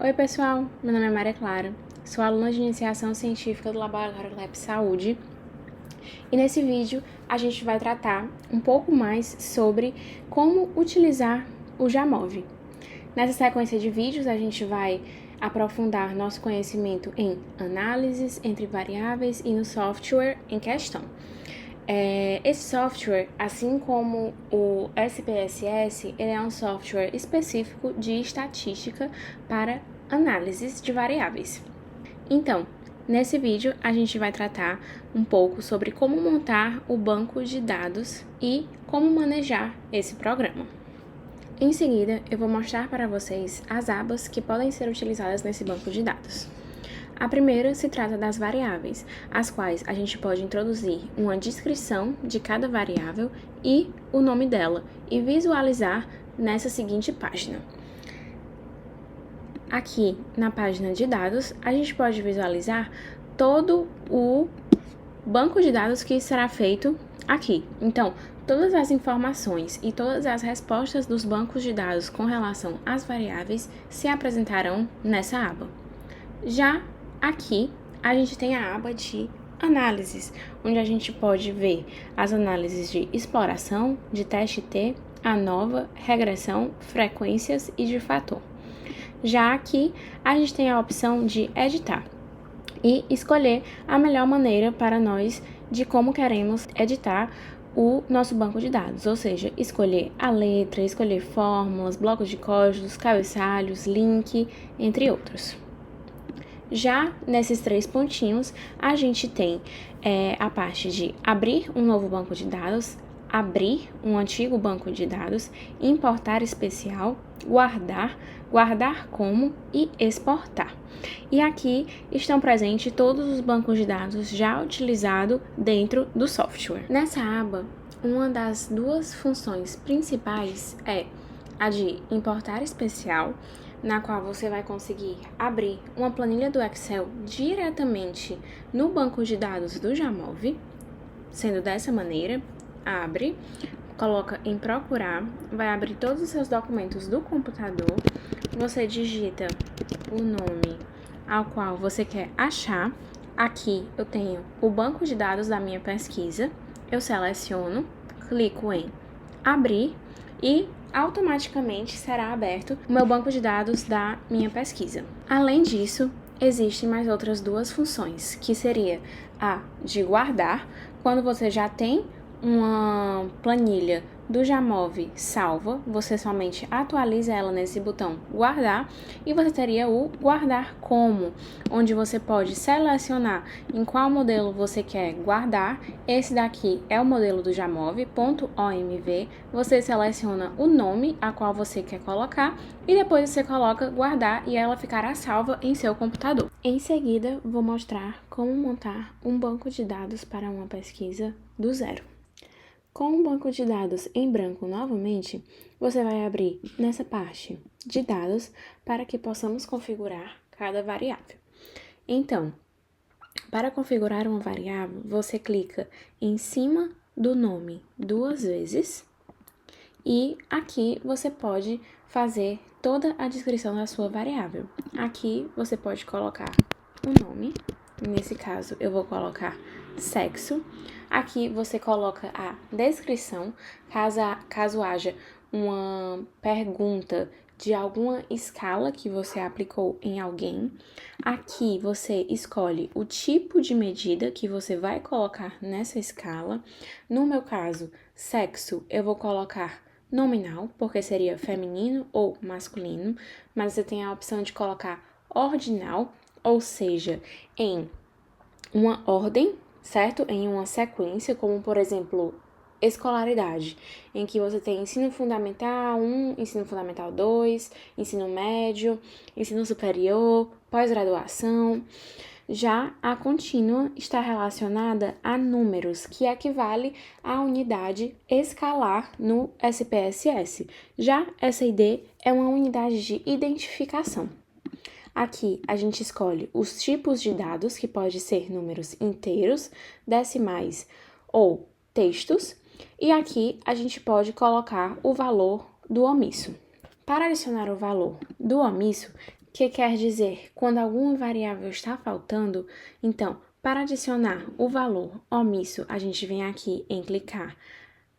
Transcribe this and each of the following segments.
Oi pessoal, meu nome é Maria Clara, sou aluna de iniciação científica do Laboratório Lab Saúde e nesse vídeo a gente vai tratar um pouco mais sobre como utilizar o Jamov. Nessa sequência de vídeos a gente vai aprofundar nosso conhecimento em análises entre variáveis e no software em questão. Esse software, assim como o SPSS, ele é um software específico de estatística para análises de variáveis. Então, nesse vídeo a gente vai tratar um pouco sobre como montar o banco de dados e como manejar esse programa. Em seguida, eu vou mostrar para vocês as abas que podem ser utilizadas nesse banco de dados. A primeira se trata das variáveis, as quais a gente pode introduzir uma descrição de cada variável e o nome dela, e visualizar nessa seguinte página. Aqui na página de dados, a gente pode visualizar todo o banco de dados que será feito aqui. Então, todas as informações e todas as respostas dos bancos de dados com relação às variáveis se apresentarão nessa aba. Já aqui, a gente tem a aba de análises, onde a gente pode ver as análises de exploração, de teste T, ANOVA, regressão, frequências e de fator. Já aqui, a gente tem a opção de editar e escolher a melhor maneira para nós de como queremos editar o nosso banco de dados, ou seja, escolher a letra, escolher fórmulas, blocos de códigos, cabeçalhos, link, entre outros. Já nesses 3 pontinhos, a gente tem a parte de abrir um novo banco de dados, abrir um antigo banco de dados, importar especial, guardar como e exportar. E aqui estão presentes todos os bancos de dados já utilizados dentro do software. Nessa aba, uma das 2 funções principais é a de importar especial, na qual você vai conseguir abrir uma planilha do Excel diretamente no banco de dados do Jamov, sendo dessa maneira, abre, coloca em procurar, vai abrir todos os seus documentos do computador, você digita o nome ao qual você quer achar. Aqui eu tenho o banco de dados da minha pesquisa, eu seleciono, clico em abrir e automaticamente será aberto o meu banco de dados da minha pesquisa. Além disso, existem mais outras 2 funções, que seria a de guardar, quando você já tem uma planilha do Jamov salva, você somente atualiza ela nesse botão guardar, e você teria o guardar como, onde você pode selecionar em qual modelo você quer guardar. Esse daqui é o modelo do Jamov.omv, você seleciona o nome a qual você quer colocar e depois você coloca guardar e ela ficará salva em seu computador. Em seguida, vou mostrar como montar um banco de dados para uma pesquisa do zero. Com o banco de dados em branco novamente, você vai abrir nessa parte de dados para que possamos configurar cada variável. Então, para configurar uma variável, você clica em cima do nome 2 vezes e aqui você pode fazer toda a descrição da sua variável. Aqui você pode colocar o nome, nesse caso eu vou colocar sexo. Aqui você coloca a descrição, caso haja uma pergunta de alguma escala que você aplicou em alguém. Aqui você escolhe o tipo de medida que você vai colocar nessa escala. No meu caso, sexo, eu vou colocar nominal, porque seria feminino ou masculino, mas você tem a opção de colocar ordinal, ou seja, em uma ordem, certo? Em uma sequência, como por exemplo, escolaridade, em que você tem ensino fundamental 1, ensino fundamental 2, ensino médio, ensino superior, pós-graduação. Já a contínua está relacionada a números, que equivale à unidade escalar no SPSS. Já essa ID é uma unidade de identificação. Aqui a gente escolhe os tipos de dados, que pode ser números inteiros, decimais ou textos, e aqui a gente pode colocar o valor do omisso. Para adicionar o valor do omisso, que quer dizer quando alguma variável está faltando. Então, para adicionar o valor omisso, a gente vem aqui em clicar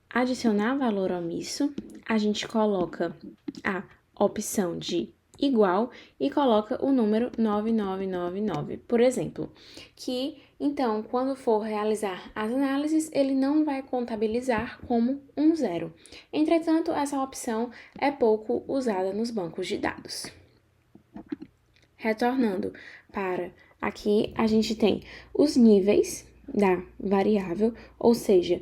adicionar valor omisso, a gente coloca a opção de igual e coloca o número 9999, por exemplo, que então, quando for realizar as análises, ele não vai contabilizar como um zero. Entretanto, essa opção é pouco usada nos bancos de dados. Retornando para aqui, a gente tem os níveis da variável, ou seja,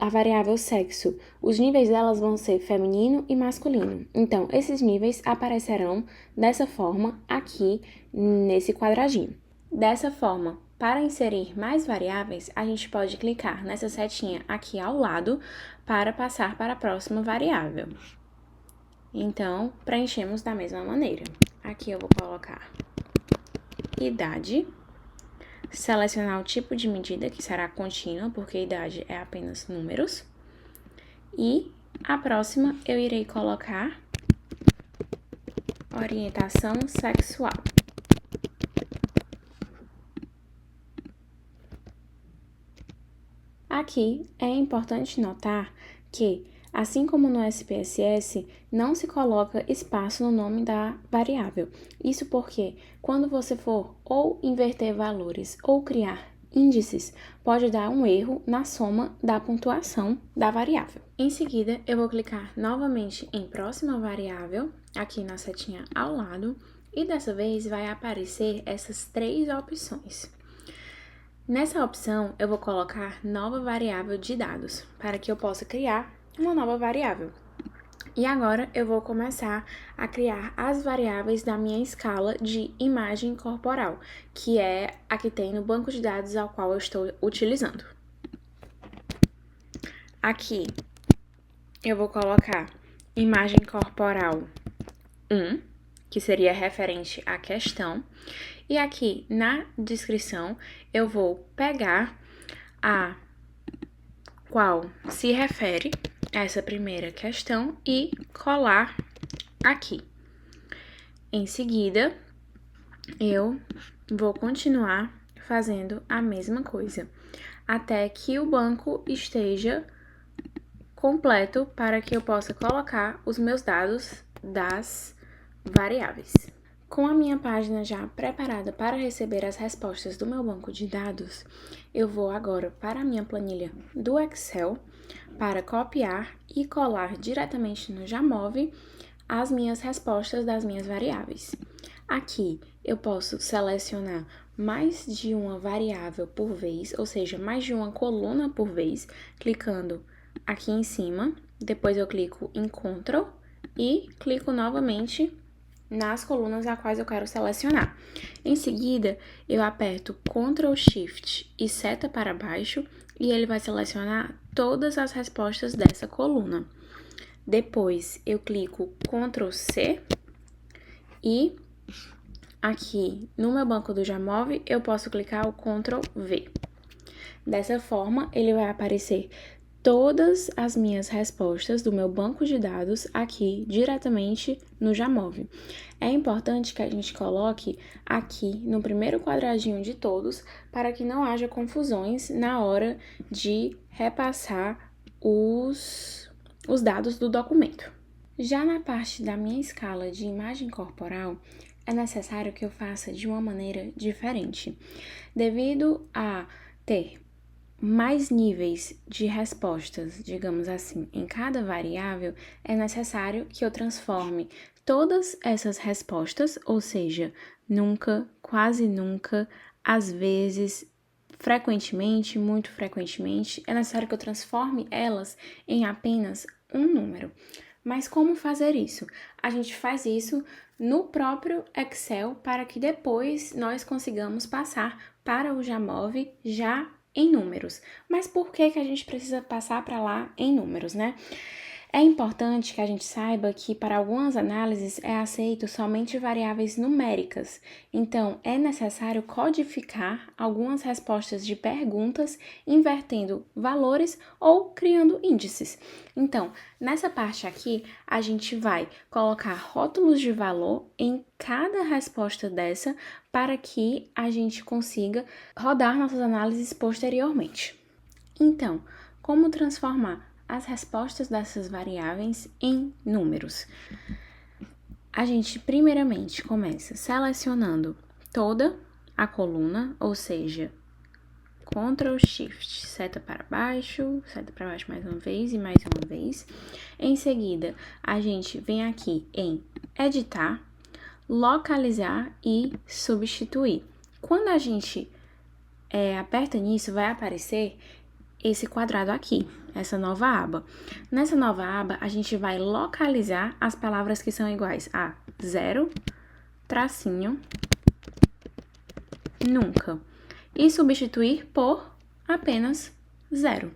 a variável sexo. Os níveis delas vão ser feminino e masculino. Então, esses níveis aparecerão dessa forma aqui nesse quadradinho. Dessa forma, para inserir mais variáveis, a gente pode clicar nessa setinha aqui ao lado para passar para a próxima variável. Então, preenchemos da mesma maneira. Aqui eu vou colocar idade, selecionar o tipo de medida, que será contínua, porque idade é apenas números. E a próxima eu irei colocar orientação sexual. Aqui é importante notar que, assim como no SPSS, não se coloca espaço no nome da variável. Isso porque, quando você for ou inverter valores ou criar índices, pode dar um erro na soma da pontuação da variável. Em seguida, eu vou clicar novamente em próxima variável, aqui na setinha ao lado, e dessa vez vai aparecer essas três opções. Nessa opção, eu vou colocar nova variável de dados, para que eu possa criar uma nova variável. E agora, eu vou começar a criar as variáveis da minha escala de imagem corporal, que é a que tem no banco de dados ao qual eu estou utilizando. Aqui, eu vou colocar imagem corporal 1, que seria referente à questão. E aqui na descrição eu vou pegar a qual se refere a essa primeira questão e colar aqui. Em seguida, eu vou continuar fazendo a mesma coisa, até que o banco esteja completo para que eu possa colocar os meus dados das variáveis. Com a minha página já preparada para receber as respostas do meu banco de dados, eu vou agora para a minha planilha do Excel para copiar e colar diretamente no Jamove as minhas respostas das minhas variáveis. Aqui eu posso selecionar mais de uma variável por vez, ou seja, mais de uma coluna por vez, clicando aqui em cima, depois eu clico em Ctrl e clico novamente nas colunas a quais eu quero selecionar. Em seguida, eu aperto Ctrl Shift e seta para baixo e ele vai selecionar todas as respostas dessa coluna. Depois, eu clico Ctrl C e aqui no meu banco do Jamove eu posso clicar o Ctrl V. Dessa forma, ele vai aparecer todas as minhas respostas do meu banco de dados aqui diretamente no Jamove. É importante que a gente coloque aqui no primeiro quadradinho de todos para que não haja confusões na hora de repassar os dados do documento. Já na parte da minha escala de imagem corporal, é necessário que eu faça de uma maneira diferente. Devido a ter mais níveis de respostas, digamos assim, em cada variável, é necessário que eu transforme todas essas respostas, ou seja, nunca, quase nunca, às vezes, frequentemente, muito frequentemente, é necessário que eu transforme elas em apenas um número. Mas como fazer isso? A gente faz isso no próprio Excel para que depois nós consigamos passar para o Jamove já em números. Mas por que a gente precisa passar para lá em números, né? É importante que a gente saiba que para algumas análises é aceito somente variáveis numéricas, então é necessário codificar algumas respostas de perguntas invertendo valores ou criando índices. Então, nessa parte aqui, a gente vai colocar rótulos de valor em cada resposta dessa para que a gente consiga rodar nossas análises posteriormente. Então, como transformar as respostas dessas variáveis em números? A gente primeiramente começa selecionando toda a coluna, ou seja, Ctrl Shift, seta para baixo mais uma vez e mais uma vez. Em seguida, a gente vem aqui em editar, localizar e substituir. Quando a gente aperta nisso, vai aparecer esse quadrado aqui, essa nova aba. Nessa nova aba, a gente vai localizar as palavras que são iguais a 0, tracinho, nunca, e substituir por apenas 0.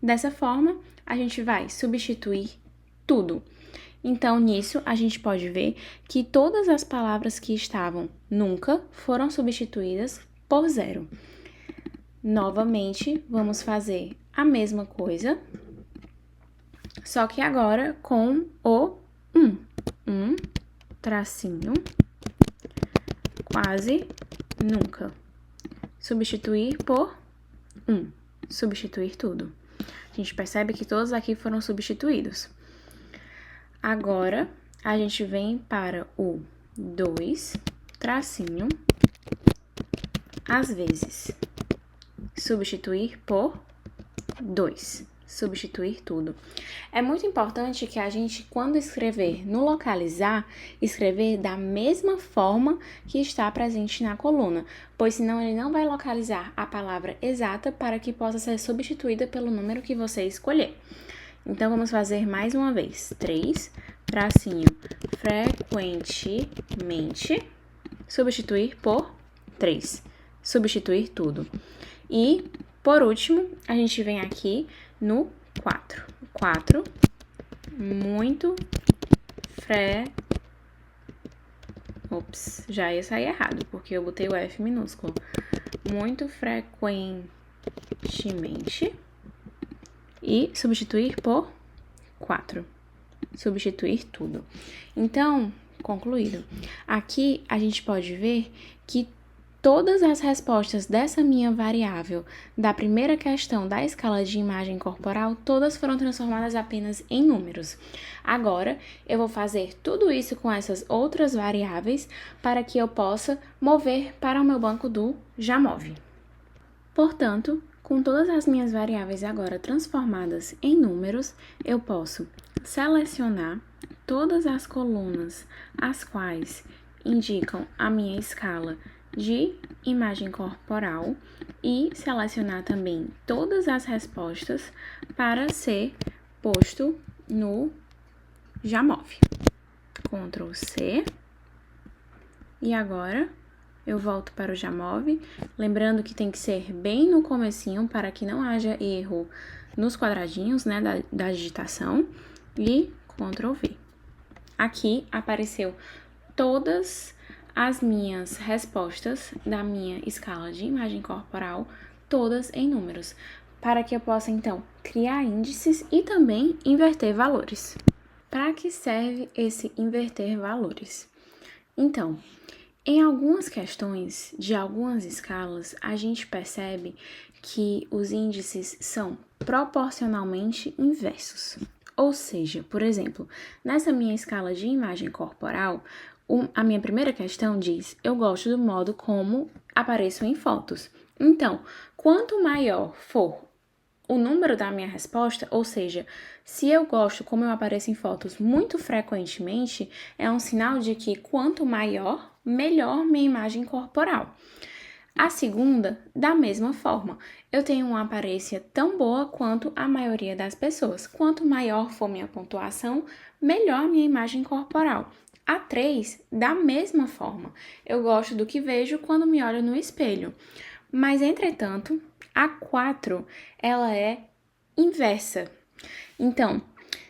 Dessa forma, a gente vai substituir tudo. Então, nisso, a gente pode ver que todas as palavras que estavam nunca foram substituídas por 0. Novamente, vamos fazer a mesma coisa, só que agora com o 1. 1, tracinho, quase nunca. Substituir por 1. Substituir tudo. A gente percebe que todos aqui foram substituídos. Agora, a gente vem para o 2, tracinho, às vezes. Substituir por 2. Substituir tudo. É muito importante que a gente, quando escrever no localizar, escrever da mesma forma que está presente na coluna, pois senão ele não vai localizar a palavra exata para que possa ser substituída pelo número que você escolher. Então, vamos fazer mais uma vez. 3, tracinho, frequentemente, substituir por 3. Substituir tudo. E, por último, a gente vem aqui no 4. 4, muito Ops, já ia sair errado, porque eu botei o F minúsculo. Muito frequentemente. E substituir por 4. Substituir tudo. Então, concluído. Aqui a gente pode ver que todas as respostas dessa minha variável da primeira questão da escala de imagem corporal, todas foram transformadas apenas em números. Agora, eu vou fazer tudo isso com essas outras variáveis para que eu possa mover para o meu banco do Jamove. Portanto, com todas as minhas variáveis agora transformadas em números, eu posso selecionar todas as colunas as quais indicam a minha escala de imagem corporal e selecionar também todas as respostas para ser posto no Jamove. Ctrl C. E agora eu volto para o Jamove, lembrando que tem que ser bem no comecinho para que não haja erro nos quadradinhos, né, da digitação, e Ctrl V. Aqui apareceu todas as minhas respostas da minha escala de imagem corporal, todas em números, para que eu possa, então, criar índices e também inverter valores. Para que serve esse inverter valores? Então, em algumas questões de algumas escalas, a gente percebe que os índices são proporcionalmente inversos. Ou seja, por exemplo, nessa minha escala de imagem corporal, a minha primeira questão diz: eu gosto do modo como apareço em fotos. Então, quanto maior for o número da minha resposta, ou seja, se eu gosto como eu apareço em fotos muito frequentemente, é um sinal de que quanto maior, melhor minha imagem corporal. A segunda, da mesma forma, eu tenho uma aparência tão boa quanto a maioria das pessoas. Quanto maior for minha pontuação, melhor minha imagem corporal. A 3, da mesma forma, eu gosto do que vejo quando me olho no espelho. Mas, entretanto, a 4, ela é inversa. Então,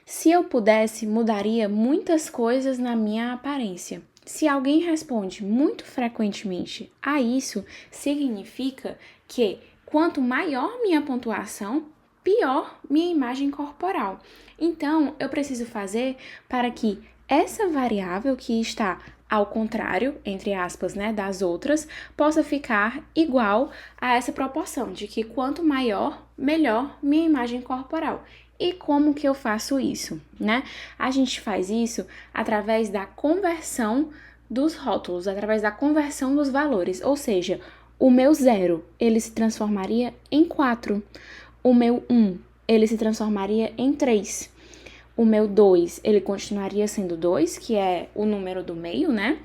Se eu pudesse, mudaria muitas coisas na minha aparência. Se alguém responde muito frequentemente a isso, significa que quanto maior minha pontuação, pior minha imagem corporal. Então, eu preciso fazer para que essa variável que está ao contrário, entre aspas, né, das outras, possa ficar igual a essa proporção, de que quanto maior, melhor minha imagem corporal. E como que eu faço isso, né? A gente faz isso através da conversão dos rótulos, através da conversão dos valores, ou seja, o meu 0, ele se transformaria em 4, o meu 1, ele se transformaria em 3, o meu 2, ele continuaria sendo 2, que é o número do meio, né?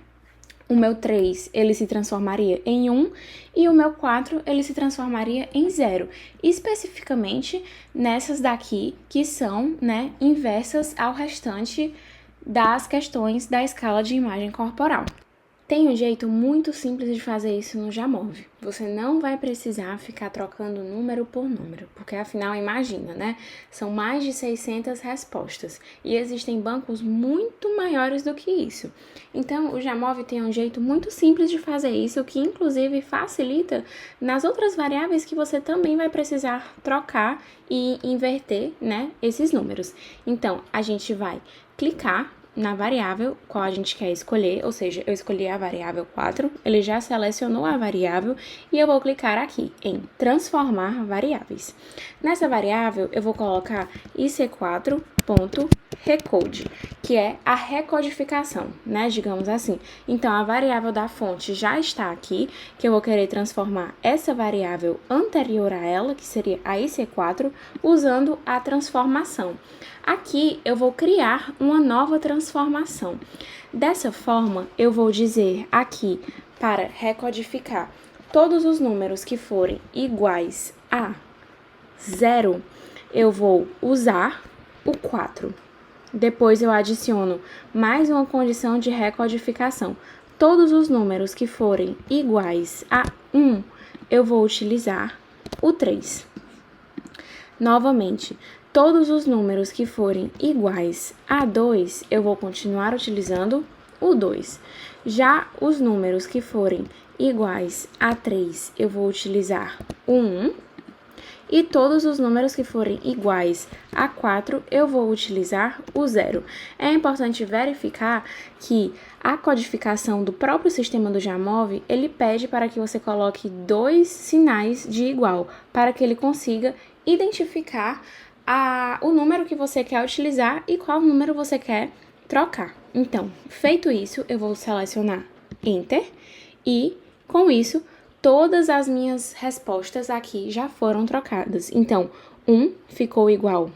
O meu 3, ele se transformaria em 1 e o meu 4, ele se transformaria em 0. Especificamente nessas daqui que são, né, inversas ao restante das questões da escala de imagem corporal. Tem um jeito muito simples de fazer isso no Jamove. Você não vai precisar ficar trocando número por número, porque afinal, imagina, né? São mais de 600 respostas e existem bancos muito maiores do que isso. Então, o Jamove tem um jeito muito simples de fazer isso, que inclusive facilita nas outras variáveis que você também vai precisar trocar e inverter, né, esses números. Então, a gente vai clicar na variável qual a gente quer escolher, ou seja, eu escolhi a variável 4, ele já selecionou a variável e eu vou clicar aqui em transformar variáveis. Nessa variável, eu vou colocar ic4.recode, que é a recodificação, né, digamos assim. Então, a variável da fonte já está aqui, que eu vou querer transformar essa variável anterior a ela, que seria a ic4, usando a transformação. Aqui, eu vou criar uma nova transformação. Dessa forma, eu vou dizer aqui, para recodificar todos os números que forem iguais a 0, eu vou usar o 4. Depois, eu adiciono mais uma condição de recodificação. Todos os números que forem iguais a 1, eu vou utilizar o 3. Novamente, todos os números que forem iguais a 2, eu vou continuar utilizando o 2. Já os números que forem iguais a 3, eu vou utilizar o 1. E todos os números que forem iguais a 4, eu vou utilizar o 0. É importante verificar que a codificação do próprio sistema do Jamove, ele pede para que você coloque 2 sinais de igual, para que ele consiga identificar o número que você quer utilizar e qual número você quer trocar. Então, feito isso, eu vou selecionar Enter e, com isso, todas as minhas respostas aqui já foram trocadas. Então, 1 ficou igual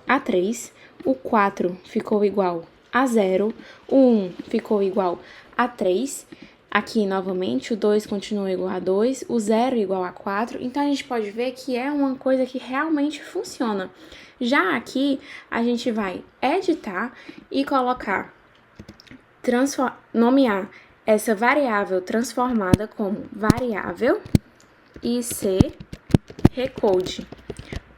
a 3, o 4 ficou igual a 0, o 1 ficou igual a 3, aqui novamente o 2 continua igual a 2, o 0 igual a 4, então a gente pode ver que é uma coisa que realmente funciona. Já aqui, a gente vai editar e colocar, nomear essa variável transformada como variável ic_recode.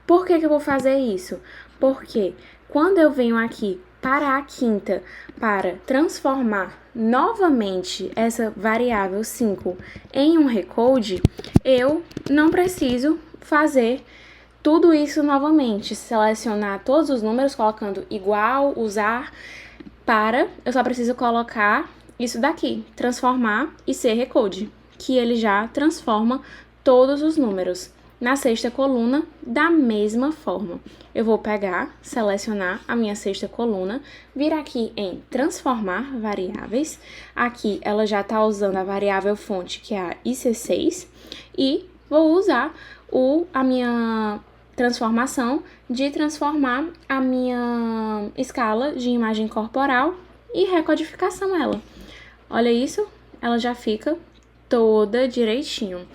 Por que eu vou fazer isso? Porque quando eu venho aqui para a quinta para transformar novamente essa variável 5 em um recode, eu não preciso fazer tudo isso novamente, selecionar todos os números colocando igual, usar, eu só preciso colocar isso daqui, transformar ic_recode, que ele já transforma todos os números na sexta coluna da mesma forma. Eu vou pegar, selecionar a minha sexta coluna, vir aqui em transformar variáveis, aqui ela já está usando a variável fonte, que é a IC6, e vou usar a minha transformação de transformar a minha escala de imagem corporal e recodificação ela. Olha isso, ela já fica toda direitinho.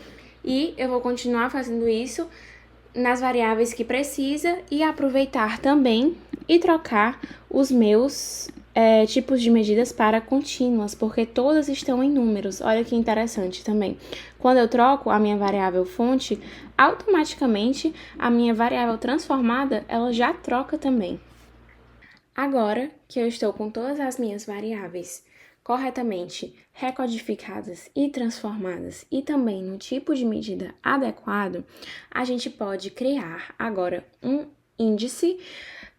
E eu vou continuar fazendo isso nas variáveis que precisa e aproveitar também e trocar os meus tipos de medidas para contínuas, porque todas estão em números. Olha que interessante também. Quando eu troco a minha variável fonte, automaticamente a minha variável transformada, ela já troca também. Agora que eu estou com todas as minhas variáveis corretamente recodificadas e transformadas e também no tipo de medida adequado, a gente pode criar agora um índice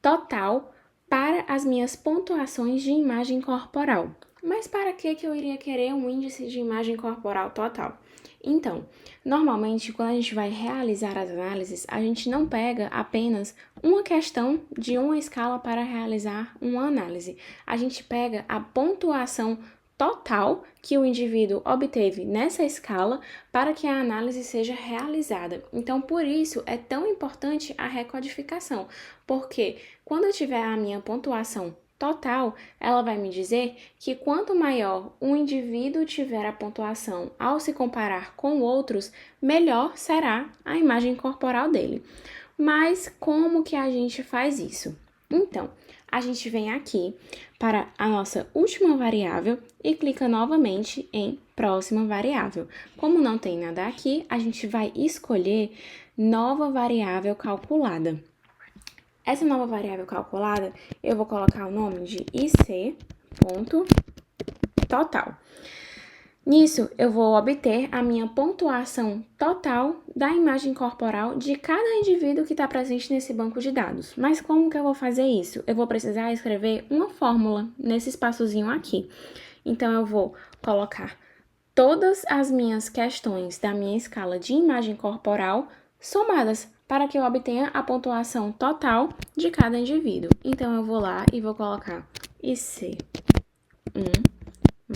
total para as minhas pontuações de imagem corporal. Mas para que eu iria querer um índice de imagem corporal total? Então, normalmente, quando a gente vai realizar as análises, a gente não pega apenas uma questão de uma escala para realizar uma análise. A gente pega a pontuação total que o indivíduo obteve nessa escala para que a análise seja realizada. Então, por isso é tão importante a recodificação, porque quando eu tiver a minha pontuação total, ela vai me dizer que quanto maior o indivíduo tiver a pontuação ao se comparar com outros, melhor será a imagem corporal dele. Mas como que a gente faz isso? Então, a gente vem aqui para a nossa última variável e clica novamente em próxima variável. Como não tem nada aqui, a gente vai escolher nova variável calculada. Essa nova variável calculada, eu vou colocar o nome de IC.total. Nisso, eu vou obter a minha pontuação total da imagem corporal de cada indivíduo que está presente nesse banco de dados. Mas como que eu vou fazer isso? Eu vou precisar escrever uma fórmula nesse espaçozinho aqui. Então, eu vou colocar todas as minhas questões da minha escala de imagem corporal somadas para que eu obtenha a pontuação total de cada indivíduo. Então, eu vou lá e vou colocar IC1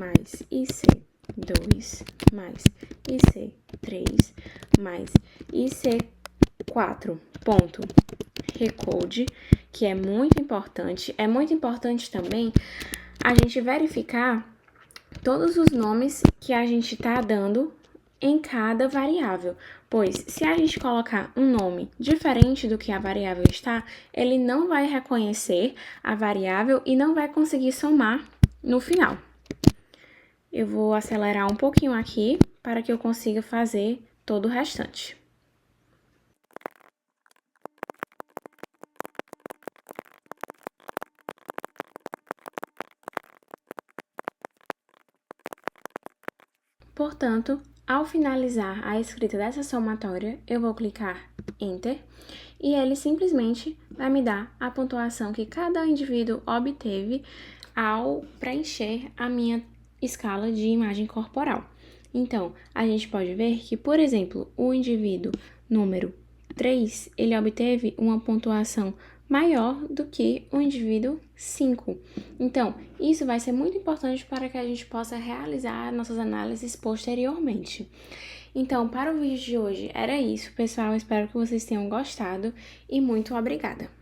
mais IC2 mais IC3 mais IC4 ponto recode, que é muito importante. É muito importante também a gente verificar todos os nomes que a gente está dando em cada variável, pois se a gente colocar um nome diferente do que a variável está, ele não vai reconhecer a variável e não vai conseguir somar no final. Eu vou acelerar um pouquinho aqui para que eu consiga fazer todo o restante. Portanto, ao finalizar a escrita dessa somatória, eu vou clicar Enter e ele simplesmente vai me dar a pontuação que cada indivíduo obteve ao preencher a minha escala de imagem corporal. Então, a gente pode ver que, por exemplo, o indivíduo número 3, ele obteve uma pontuação maior do que o indivíduo 5. Então, isso vai ser muito importante para que a gente possa realizar nossas análises posteriormente. Então, para o vídeo de hoje era isso, pessoal. Espero que vocês tenham gostado e muito obrigada!